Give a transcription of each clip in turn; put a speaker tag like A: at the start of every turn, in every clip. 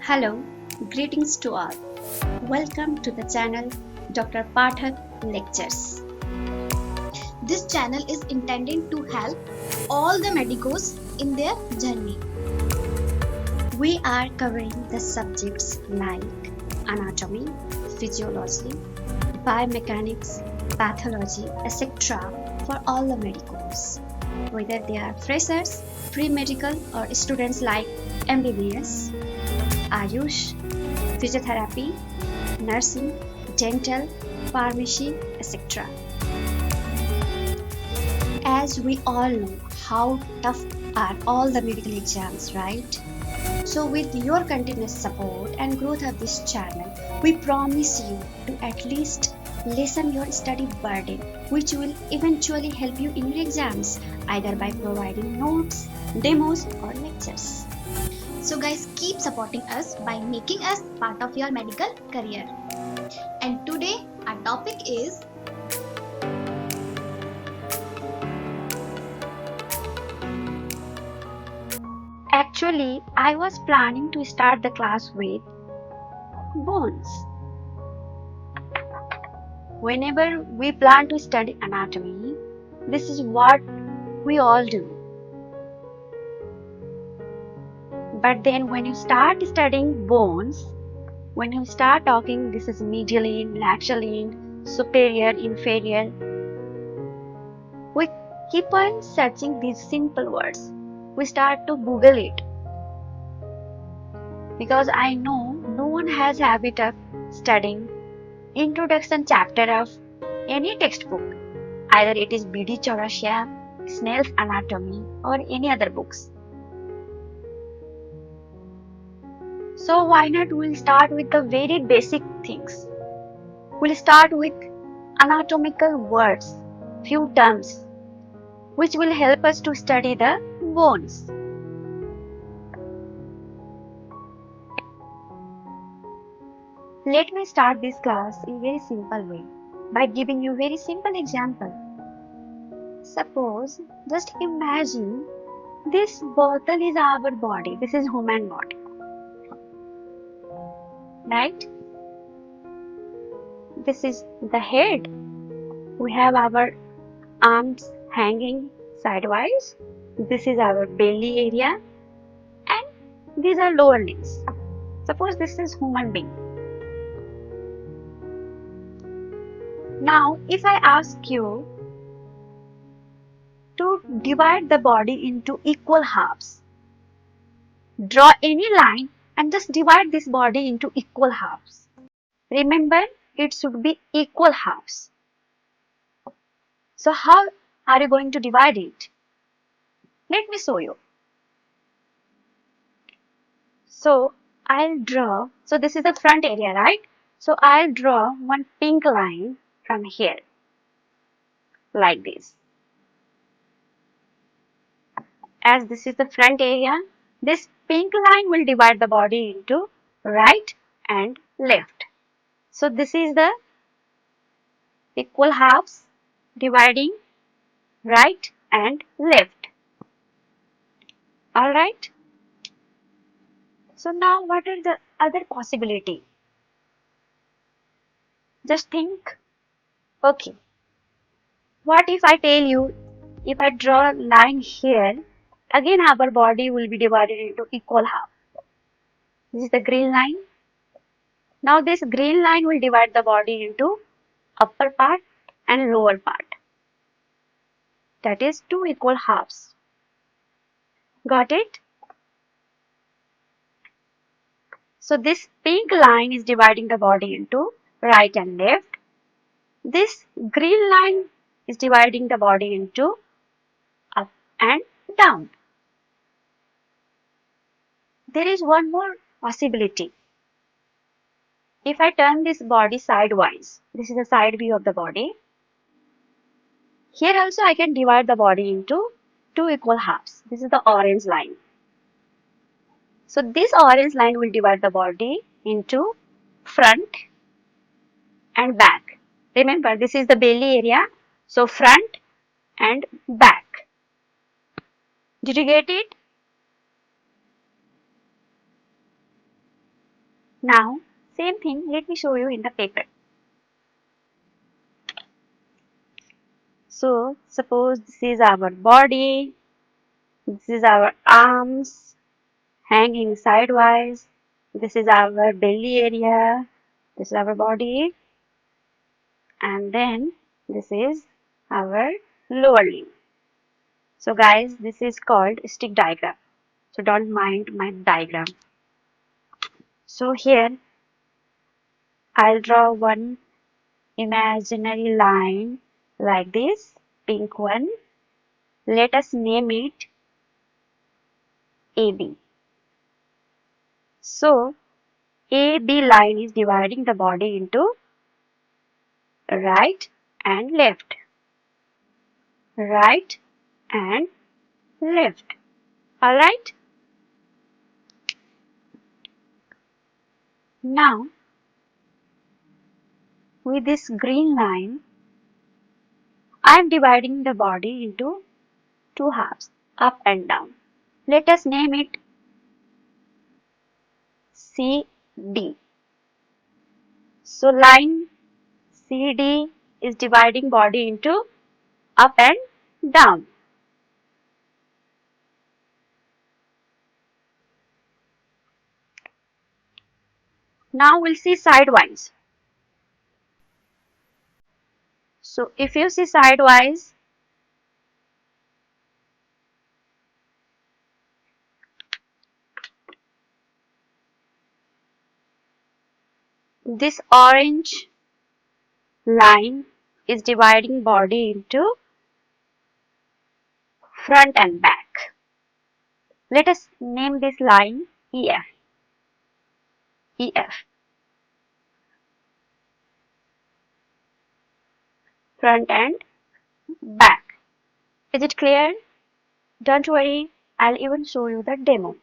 A: Hello, greetings to all. Welcome to the channel Dr. Pathak Lectures.
B: This channel is intended to help all the medicos in their journey.
A: We are covering the subjects like anatomy, physiology, biomechanics, pathology, etc. for all the medicos, whether they are freshers, pre-medical or students like MBBS, Ayush, physiotherapy, nursing, dental, pharmacy, etc. As we all know how tough are all the medical exams, right? So with your continuous support and growth of this channel, we promise you to at least lessen your study burden, which will eventually help you in your exams, either by providing notes, demos or lectures.
B: So guys, keep supporting us by making us part of your medical career. And today our topic is
A: Actually, I was planning to start the class with bones. Whenever we plan to study anatomy, this is what we all do. But then when you start studying bones, when you start talking this is medial end, lateral end, superior, inferior, we keep on searching these simple words. We start to Google it. Because I know no one has habit of studying introduction chapter of any textbook. Either it is B.D. Chaurasia, Snell's Anatomy or any other books. So why not we'll start with the very basic things. We'll start with anatomical words, few terms, which will help us to study the bones. Let me start this class in a very simple way by giving you a very simple example. Suppose, just imagine this bottle is our body, this is human body, right? This is the head. We have our arms hanging sidewise. This is our belly area and these are lower limbs. Suppose this is human being. Now, if I ask you to divide the body into equal halves, draw any line and just divide this body into equal halves. Remember, it should be equal halves. So how are you going to divide it? Let me show you. So I'll draw, so this is the front area, right? So I'll draw one pink line from here, like this. As this is the front area, this pink line will divide the body into right and left. So this is the equal halves dividing right and left. Alright. So now what are the other possibility? Just think. Okay. What if I tell you, if I draw a line here, again our body will be divided into equal half. This is the green line. Now this green line will divide the body into upper part and lower part. That is two equal halves. Got it? So this pink line is dividing the body into right and left. This green line is dividing the body into up and down. There is one more possibility. If I turn this body sidewise, this is the side view of the body. Here also I can divide the body into two equal halves. This is the orange line. So this orange line will divide the body into front and back. Remember, this is the belly area. So front and back. Did you get it? Now, same thing, let me show you in the paper. So, suppose this is our body, this is our arms hanging sidewise, this is our belly area, this is our body, and then this is our lower limb. So guys, this is called stick diagram. So don't mind my diagram. So here I'll draw one imaginary line like this, pink one. Let us name it AB. So AB line is dividing the body into right and left, right and left. Alright? Now, with this green line, I am dividing the body into two halves, up and down. Let us name it CD. So line CD is dividing body into up and down. Now we'll see sidewise. So if you see sidewise, this orange line is dividing body into front and back. Let us name this line EF. EF. Front and back. Is it clear? Don't worry, I'll even show you the demo.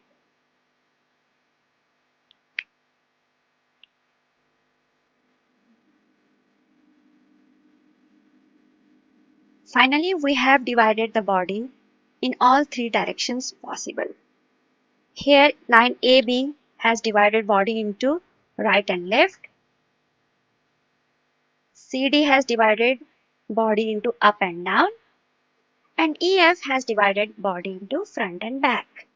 A: Finally, we have divided the body in all three directions possible. Here, line AB has divided body into right and left. CD has divided body into up and down. And EF has divided body into front and back.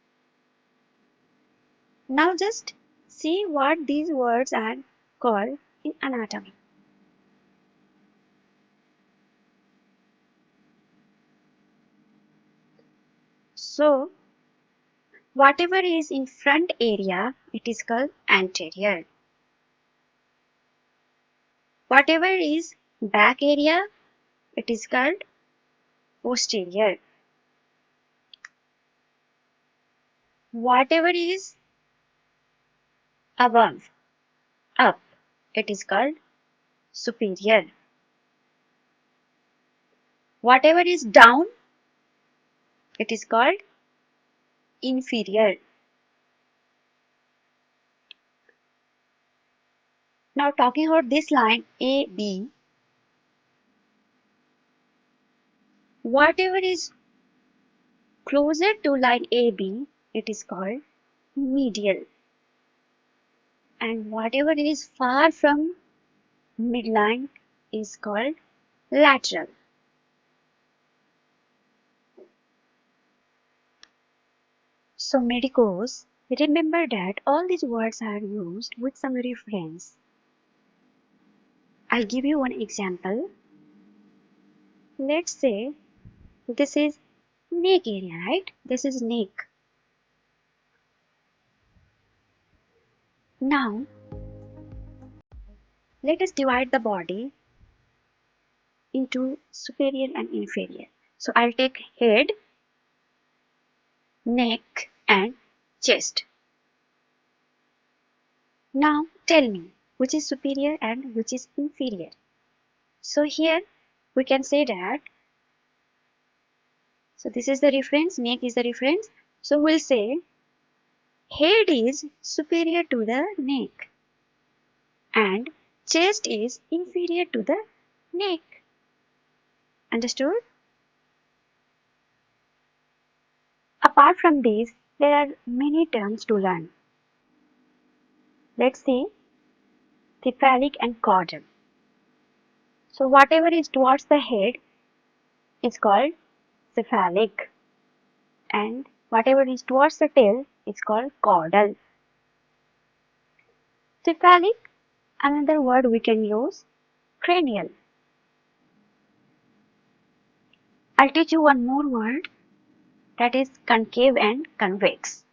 A: Now just see what these words are called in anatomy. So, whatever is in front area, it is called anterior. Whatever is back area, it is called posterior. Whatever is above, up, it is called superior. Whatever is down, it is called inferior. Now talking about this line AB, whatever is closer to line AB, it is called medial. And whatever is far from midline is called lateral. So medicos, remember that all these words are used with some reference. I'll give you one example. Let's say this is neck area, right? This is neck. Now, let us divide the body into superior and inferior. So I'll take head, neck and chest. Now tell me which is superior and which is inferior. So here we can say that, so this is the reference, neck is the reference. So we'll say head is superior to the neck and chest is inferior to the neck. Understood? Apart from these, there are many terms to learn. Let's see cephalic and caudal. So whatever is towards the head is called cephalic, and whatever is towards the tail is called caudal. Cephalic, another word we can use, cranial. I'll teach you one more word, that is concave and convex.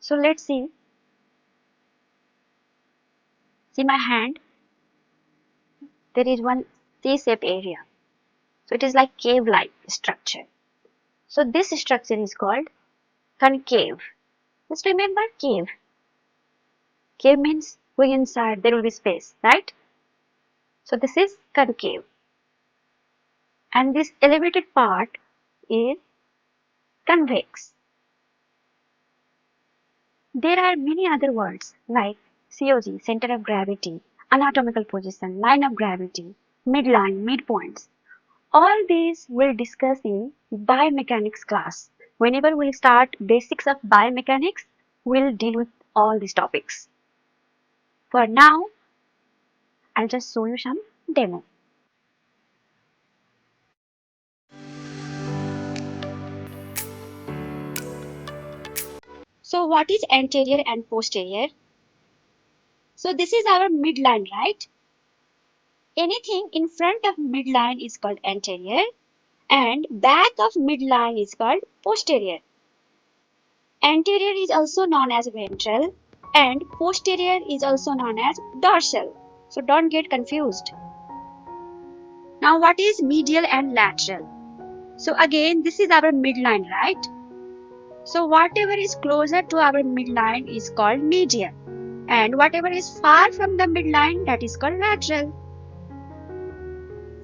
A: So let's see. See my hand, there is one C-shaped area. So it is like cave-like structure. So this structure is called concave. Just remember cave. Cave means going inside, there will be space, right? So this is concave. And this elevated part is convex. There are many other words like COG, center of gravity, anatomical position, line of gravity, midline, midpoints. All these we'll discuss in biomechanics class. Whenever we start basics of biomechanics, we'll deal with all these topics. For now, I'll just show you some demo. So what is anterior and posterior? So this is our midline, right? Anything in front of midline is called anterior and back of midline is called posterior. Anterior is also known as ventral and posterior is also known as dorsal. So don't get confused. Now what is medial and lateral? So again this is our midline, right? So whatever is closer to our midline is called medial and whatever is far from the midline, that is called lateral.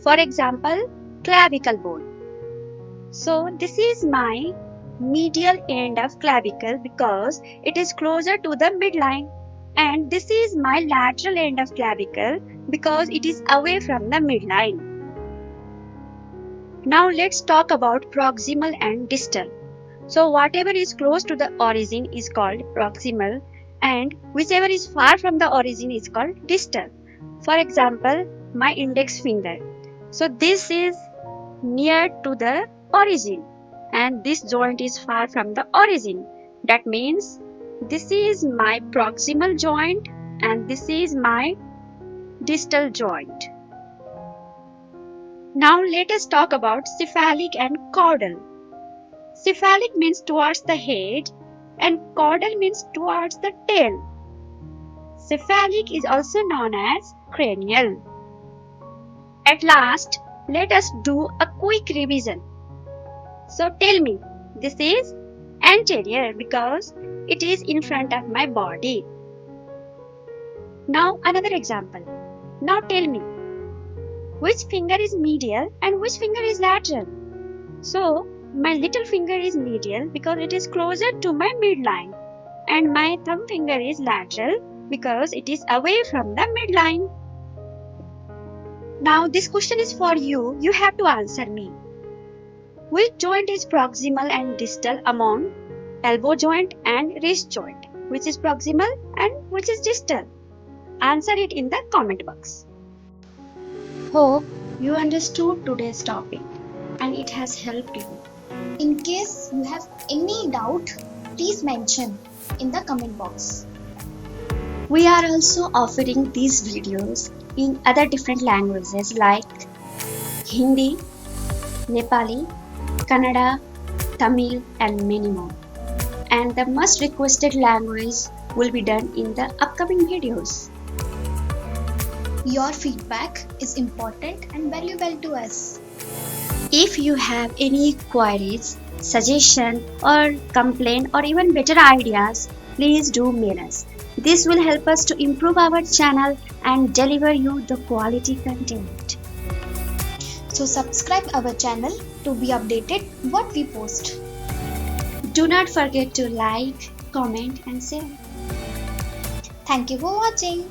A: For example, clavicle bone. So this is my medial end of clavicle because it is closer to the midline, and this is my lateral end of clavicle because it is away from the midline. Now let's talk about proximal and distal. So whatever is close to the origin is called proximal and whichever is far from the origin is called distal. For example, my index finger. So this is near to the origin and this joint is far from the origin. That means this is my proximal joint and this is my distal joint. Now let us talk about cephalic and caudal. Cephalic means towards the head and caudal means towards the tail. Cephalic is also known as cranial. At last, let us do a quick revision. So tell me, this is anterior because it is in front of my body. Now another example. Now tell me, which finger is medial and which finger is lateral? So my little finger is medial because it is closer to my midline and my thumb finger is lateral because it is away from the midline. Now this question is for you. You have to answer me. Which joint is proximal and distal among elbow joint and wrist joint? Which is proximal and which is distal? Answer it in the comment box. Hope you understood today's topic and it has helped you.
B: In case you have any doubt, please mention in the comment box.
A: We are also offering these videos in other different languages like Hindi, Nepali, Kannada, Tamil and many more. And the most requested language will be done in the upcoming videos.
B: Your feedback is important and valuable to us.
A: If you have any queries, suggestion or complaint or even better ideas, please do mail us. This will help us to improve our channel and deliver you the quality content.
B: So subscribe our channel to be updated what we post.
A: Do not forget to like, comment and share.
B: Thank you for watching.